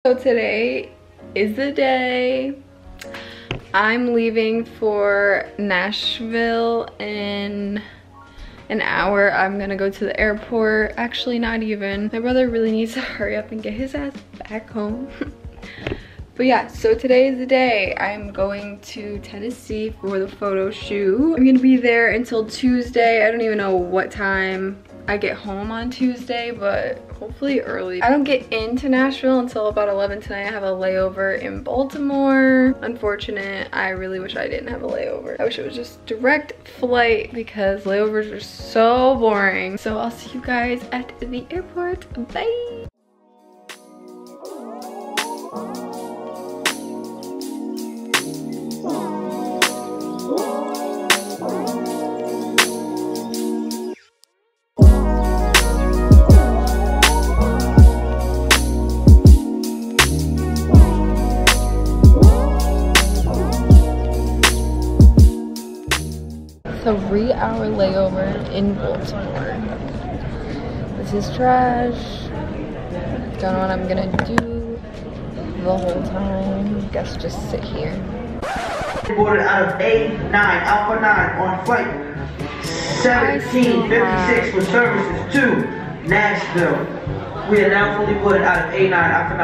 So today is the day. I'm leaving for Nashville in an hour. I'm gonna go to the airport. Actually, not even. My brother really needs to hurry up and get his ass back home. But yeah, so today is the day. I'm going to Tennessee for the photo shoot. I'm gonna be there until Tuesday. I don't even know what time I get home on Tuesday, but hopefully early. I don't get into Nashville until about 11 tonight. I have a layover in Baltimore. Unfortunate. I really wish I didn't have a layover. I wish it was just direct flight because layovers are so boring. So I'll see you guys at the airport. Bye. A 3-hour layover in Baltimore. This is trash. Don't know what I'm gonna do the whole time. Guess just sit here. Boarded out of A9, Alpha 9 on flight 1756 for services to Nashville. We are now fully boarded out of A9, Alpha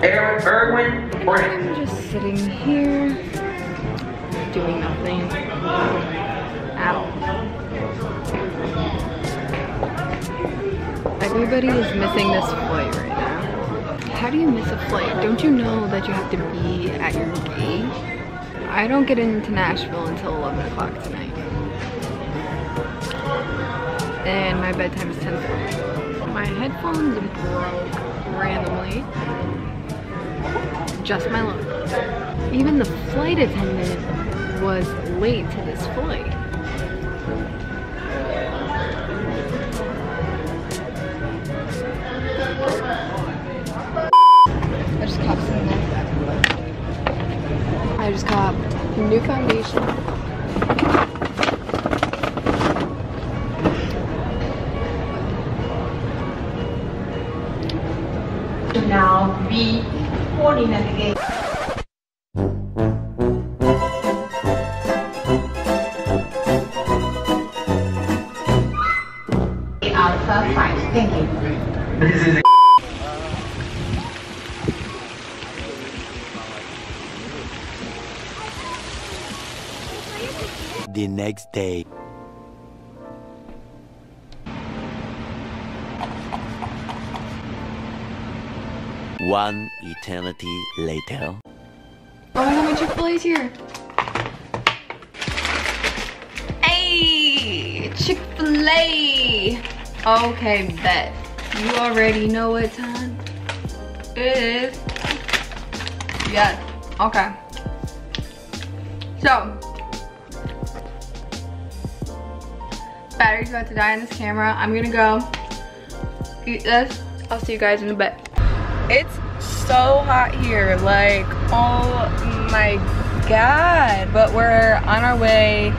9. Erwin Brent. I'm just sitting here doing nothing at all. Everybody is missing this flight right now. How do you miss a flight? Don't you know that you have to be at your gate? I don't get into Nashville until 11 o'clock tonight. And my bedtime is 10:30. My headphones broke randomly. Just my luck. Even the flight attendant was late to this flight. I just copped something. I just copped new foundation. Now be warning again. Thank you. This is the next day. One eternity later. Oh my god, my Chick-fil-A's here. Hey, Chick-fil-A. Okay, bet. You already know what time it is. Yes, okay. So, battery's about to die on this camera. I'm gonna go eat this. I'll see you guys in a bit. It's so hot here, like, oh my god. But we're on our way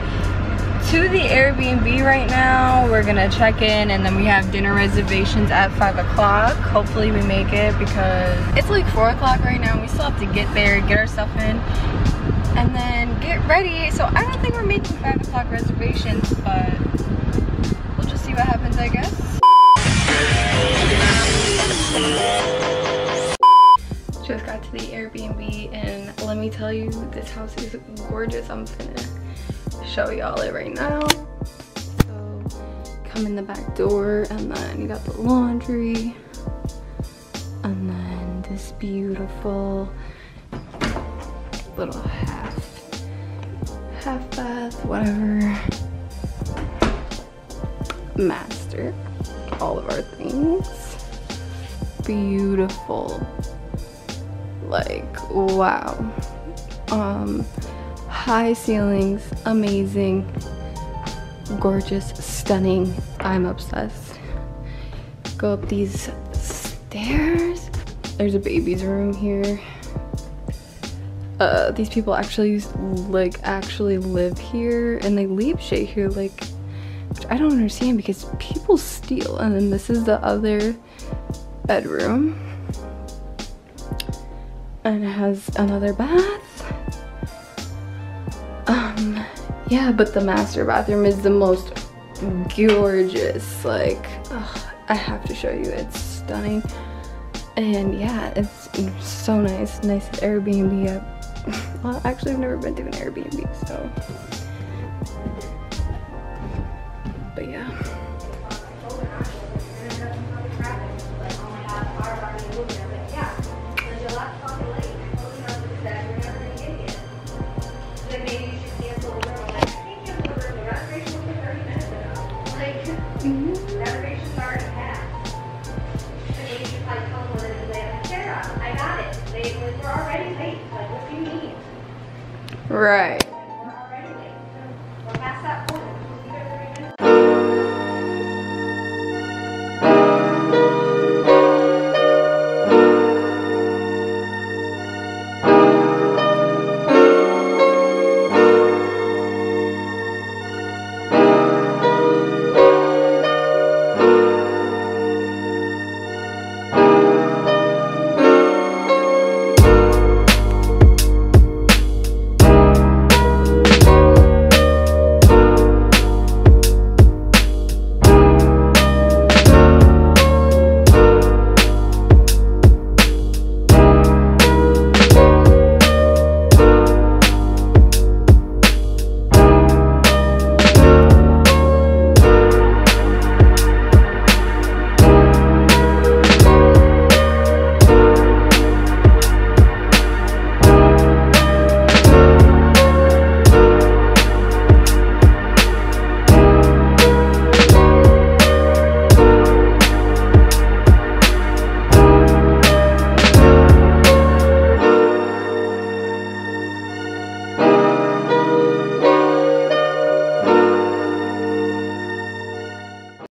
to the Airbnb right now. We're gonna check in and then we have dinner reservations at 5 o'clock. Hopefully we make it because it's like 4 o'clock right now. We still have to get there, get our stuff in, and then get ready. So I don't think we're making 5 o'clock reservations, but we'll just see what happens, I guess. Just got to the Airbnb and let me tell you, this house is gorgeous. I'm gonna show y'all it right now. So come in the back door and then you got the laundry and then this beautiful little half bath, whatever, master, all of our things. Beautiful, like, wow. High ceilings, amazing, gorgeous, stunning. I'm obsessed. Go up these stairs. There's a baby's room here. These people actually live here and they leave shit here, like, which I don't understand because people steal. And then this is the other bedroom. and it has another bath. Yeah, but the master bathroom is the most gorgeous. Like, I have to show you, it's stunning. And yeah, it's so nice. Nicest Airbnb. Well, actually, I've never been to an Airbnb, so. But yeah. Right.